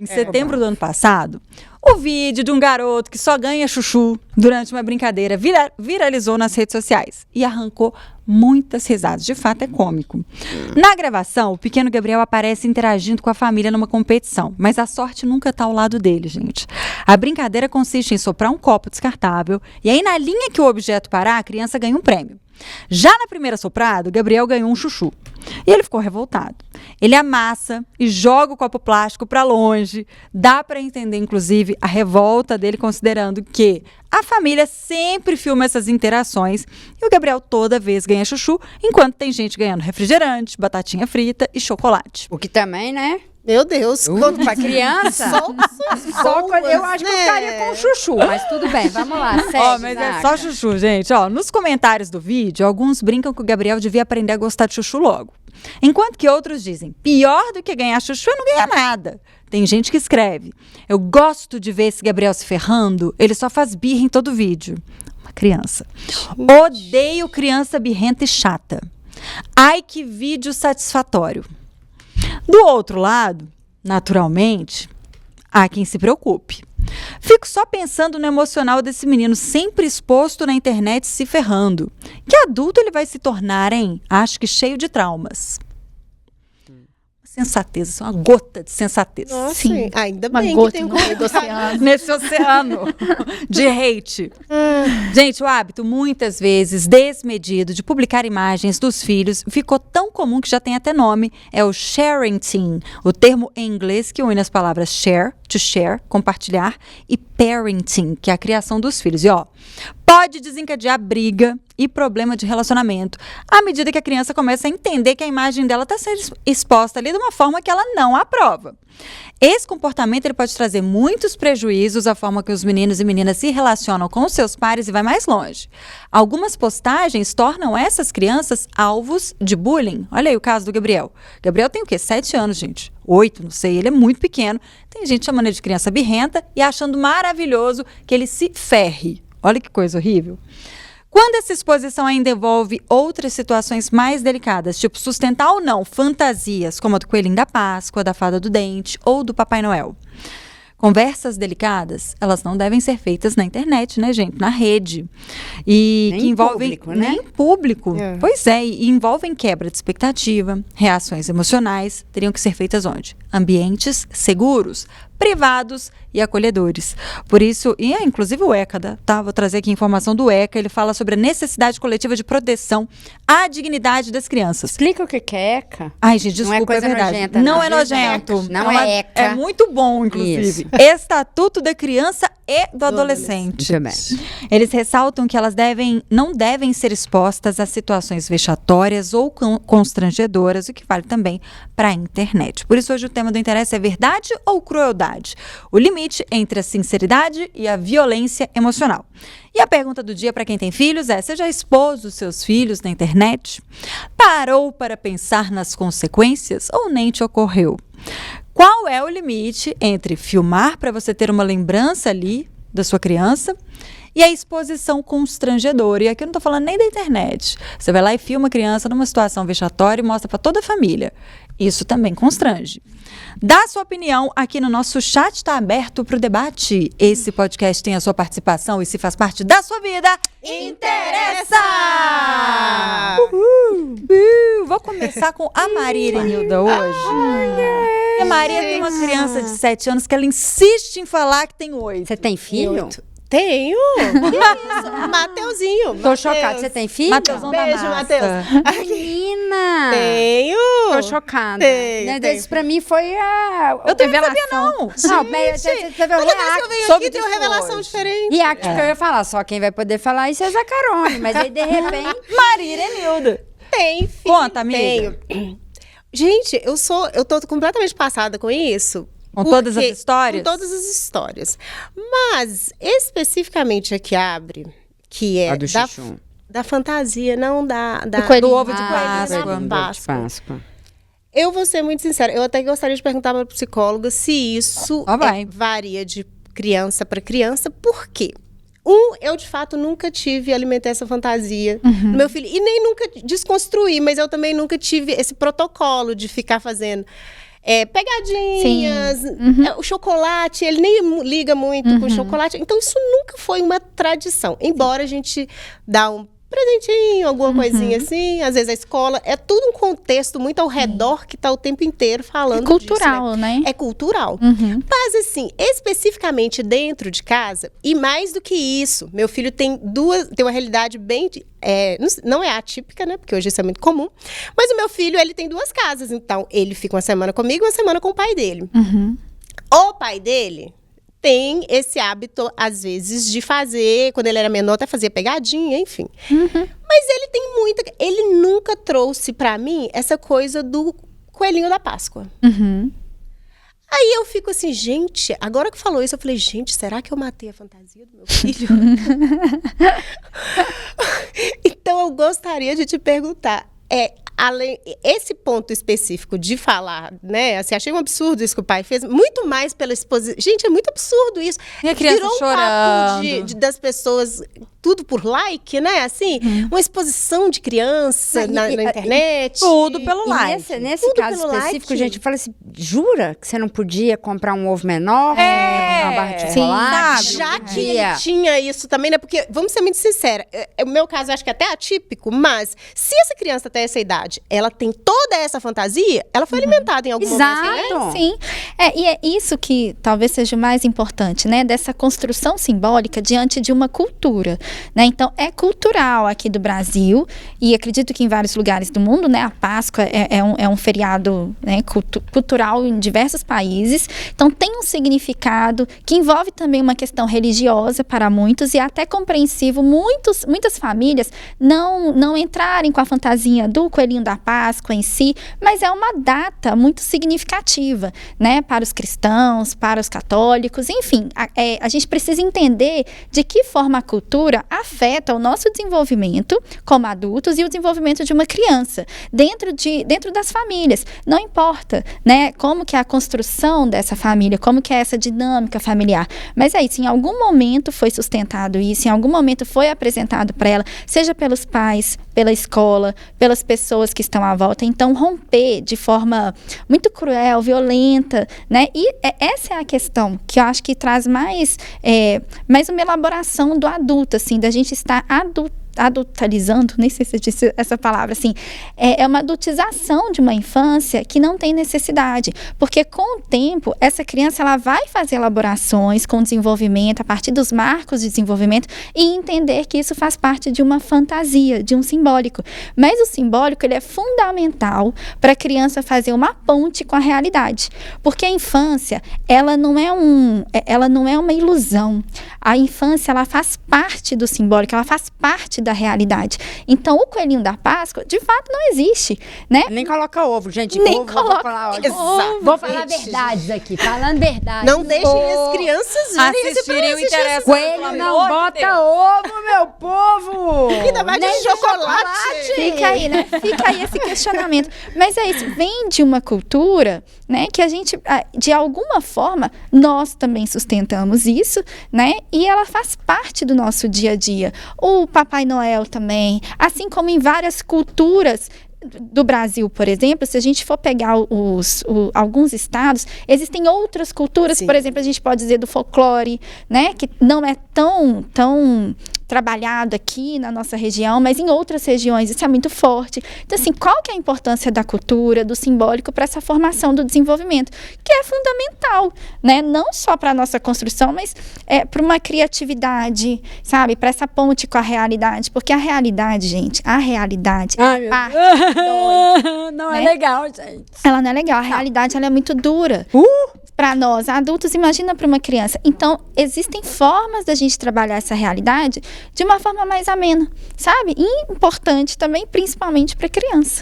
Em setembro do ano passado, o vídeo de um garoto que só ganha chuchu durante uma brincadeira viralizou nas redes sociais e arrancou muitas risadas. De fato, é cômico. Na gravação, o pequeno Gabriel aparece interagindo com a família numa competição, mas a sorte nunca está ao lado dele, gente. A brincadeira consiste em soprar um copo descartável e aí, na linha que o objeto parar, a criança ganha um prêmio. Já na primeira soprada, o Gabriel ganhou um chuchu. E ele ficou revoltado. Ele amassa e joga o copo plástico para longe. Dá para entender, inclusive, a revolta dele, considerando que a família sempre filma essas interações e o Gabriel toda vez ganha chuchu, enquanto tem gente ganhando refrigerante, batatinha frita e chocolate. O que também, né? Meu Deus, Pra criança, eu acho que eu ficaria com chuchu, mas tudo bem, vamos lá, segue, Mas é só chuchu, gente. Nos comentários do vídeo, alguns brincam que o Gabriel devia aprender a gostar de chuchu logo. Enquanto que outros dizem, pior do que ganhar chuchu é não ganhar nada. Tem gente que escreve, eu gosto de ver esse Gabriel se ferrando, ele só faz birra em todo vídeo. Uma criança. Odeio criança birrenta e chata. Ai, que vídeo satisfatório. Do outro lado, naturalmente, há quem se preocupe. Fico só pensando no emocional desse menino sempre exposto na internet se ferrando. Que adulto ele vai se tornar, hein? Acho que cheio de traumas. Sensatez, uma gota de sensatez. Nossa, sim. Ainda Uma bem gota que tem no meio do oceano. Nesse oceano de hate. Gente, o hábito, muitas vezes, desmedido de publicar imagens dos filhos ficou tão comum que já tem até nome. É o sharenting, o termo em inglês que une as palavras share, to share, compartilhar, e parenting, que é a criação dos filhos. E pode desencadear briga e problema de relacionamento, à medida que a criança começa a entender que a imagem dela está sendo exposta ali de uma forma que ela não aprova. Esse comportamento ele pode trazer muitos prejuízos à forma que os meninos e meninas se relacionam com os seus pares e vai mais longe. Algumas postagens tornam essas crianças alvos de bullying. Olha aí o caso do Gabriel. Gabriel tem o quê? 7 anos, gente. 8, não sei, ele é muito pequeno. Tem gente chamando ele de criança birrenta e achando maravilhoso que ele se ferre. Olha que coisa horrível. Quando essa exposição ainda envolve outras situações mais delicadas, tipo sustentar ou não fantasias, como a do coelhinho da Páscoa, da fada do dente ou do Papai Noel. Conversas delicadas, elas não devem ser feitas na internet, né, gente? Na rede. E nem que envolvem público, né? nem público. Pois é, e envolvem quebra de expectativa, reações emocionais, teriam que ser feitas onde? Ambientes seguros, privados e acolhedores. Por isso, e inclusive o ECA, tá? Vou trazer aqui informação do ECA, ele fala sobre a necessidade coletiva de proteção à dignidade das crianças. Explica o que é ECA. Ai, gente, desculpa, não é coisa verdade. nojenta. Não é nojento. Não é ECA. É muito bom, inclusive. Isso. Estatuto da Criança e do Adolescente. Muito bem. Eles ressaltam que elas não devem ser expostas a situações vexatórias ou constrangedoras, o que vale também para a internet. Por isso, hoje o tema do interesse é verdade ou crueldade? O limite entre a sinceridade e a violência emocional. E a pergunta do dia para quem tem filhos é: você já expôs os seus filhos na internet? Parou para pensar nas consequências ou nem te ocorreu? Qual é o limite entre filmar para você ter uma lembrança ali da sua criança e a exposição constrangedora? E aqui eu não estou falando nem da internet. Você vai lá e filma a criança numa situação vexatória e mostra para toda a família. Isso também constrange. Dá a sua opinião aqui no nosso chat, está aberto para o debate. Esse podcast tem a sua participação e se faz parte da sua vida, interessa! Uhul! Vou começar com a Maria Irenilda hoje. A Maria tem uma criança de 7 anos que ela insiste em falar que tem 8. Você tem filho? 8. Tenho. Que isso? Mateuzinho. Tô chocada. Você tem filho? Mateusão da Beijo, massa. Matheus. Menina! Tenho. Tô chocada. Tenho. Isso pra mim foi a Eu também não revelação. sabia, não. Não, bem, você teve um Toda vez que eu react. venho soube aqui tem uma disso revelação hoje. diferente. E acho que eu ia falar, só quem vai poder falar isso é Zacarone, mas aí de repente... Maria Irenilda. Tem, filho. Conta, amiga. Tenho. Gente, eu tô completamente passada com isso. Com todas as histórias? Com todas as histórias. Mas, especificamente a que abre, que é A do chuchu. da fantasia, não da Do ovo de Páscoa. Eu vou ser muito sincera, eu até gostaria de perguntar para a psicóloga se isso varia de criança para criança, por quê? Eu de fato nunca alimentei essa fantasia no meu filho, e nem nunca desconstruí, mas eu também nunca tive esse protocolo de ficar fazendo pegadinhas, o chocolate, ele nem liga muito com o chocolate. Então, isso nunca foi uma tradição. Embora a gente dá um presentinho, alguma coisinha assim, às vezes a escola, é tudo um contexto muito ao redor que tá o tempo inteiro falando cultural, disso, né? É cultural. Mas assim, especificamente dentro de casa, e mais do que isso, meu filho tem uma realidade bem, não é atípica, né? Porque hoje isso é muito comum, mas o meu filho, ele tem 2 casas, então ele fica uma semana comigo, uma semana com o pai dele. O pai dele tem esse hábito, às vezes, de fazer, quando ele era menor, até fazia pegadinha, enfim. Mas ele nunca trouxe pra mim essa coisa do coelhinho da Páscoa. Aí eu fico assim, gente, agora que falou isso, eu falei, gente, será que eu matei a fantasia do meu filho? Então eu gostaria de te perguntar, esse ponto específico de falar, né? Assim, achei um absurdo isso que o pai fez, muito mais pela exposição. Gente, é muito absurdo isso. E a criança virou um chorando. papo das pessoas, tudo por like, né? Assim, uma exposição de criança na internet. Tudo pelo like. Nesse caso específico, gente, fala assim, jura que você não podia comprar um ovo menor? Uma barra de chocolate? Já que ele tinha isso também, né? Porque, vamos ser muito sinceros, o meu caso eu acho que é até atípico, mas se essa criança tem essa idade, ela tem toda essa fantasia, ela foi alimentada em algum momento, né? Sim. E é isso que talvez seja o mais importante, né? Dessa construção simbólica diante de uma cultura, né? Então, é cultural aqui do Brasil e acredito que em vários lugares do mundo, né? A Páscoa é um feriado, né, cultural em diversos países. Então, tem um significado que envolve também uma questão religiosa para muitos e até compreensivo muitas famílias não entrarem com a fantasia do coelhinho da Páscoa em si, mas é uma data muito significativa, né, para os cristãos, para os católicos, enfim, a gente precisa entender de que forma a cultura afeta o nosso desenvolvimento como adultos e o desenvolvimento de uma criança dentro das famílias. Não importa, né, como que é a construção dessa família, como que é essa dinâmica familiar, mas é isso, em algum momento foi sustentado isso, em algum momento foi apresentado para ela, seja pelos pais, pela escola, pelas pessoas que estão à volta. Então, romper de forma muito cruel, violenta, né? E essa é a questão que eu acho que traz mais uma elaboração do adulto, assim, da gente estar adultalizando, nem sei se eu disse essa palavra, assim, é uma adultização de uma infância que não tem necessidade, porque com o tempo, essa criança, ela vai fazer elaborações com desenvolvimento, a partir dos marcos de desenvolvimento, e entender que isso faz parte de uma fantasia, de um simbólico, mas o simbólico, ele é fundamental para a criança fazer uma ponte com a realidade, porque a infância, ela não é uma ilusão, a infância, ela faz parte do simbólico, ela faz parte da realidade. Então, o coelhinho da Páscoa, de fato, não existe, né? Nem coloca ovo, gente. Nem ovo, coloca ovo. Vou falar verdades aqui, falando verdade. Não deixem as crianças verem assistirem o interesse. Coelho não bota ovo, meu povo! Ainda mais de chocolate. Fica aí, né? Fica aí esse questionamento. Mas é isso, vem de uma cultura, né, que a gente, de alguma forma, nós também sustentamos isso, né? E ela faz parte do nosso dia a dia. O Papai Noel também, assim como em várias culturas do Brasil, por exemplo, se a gente for pegar alguns estados, existem outras culturas. Sim. Por exemplo, a gente pode dizer do folclore, né, que não é tão trabalhado aqui na nossa região, mas em outras regiões isso é muito forte. Então, assim, qual que é a importância da cultura, do simbólico para essa formação do desenvolvimento? Que é fundamental, né? Não só para a nossa construção, mas para uma criatividade, sabe? Para essa ponte com a realidade. Porque a realidade, gente, não né? é legal, gente. Ela não é legal. A realidade, ela é muito dura. Para nós, adultos, imagina para uma criança. Então, existem formas da gente trabalhar essa realidade de uma forma mais amena, sabe? E importante também, principalmente para criança.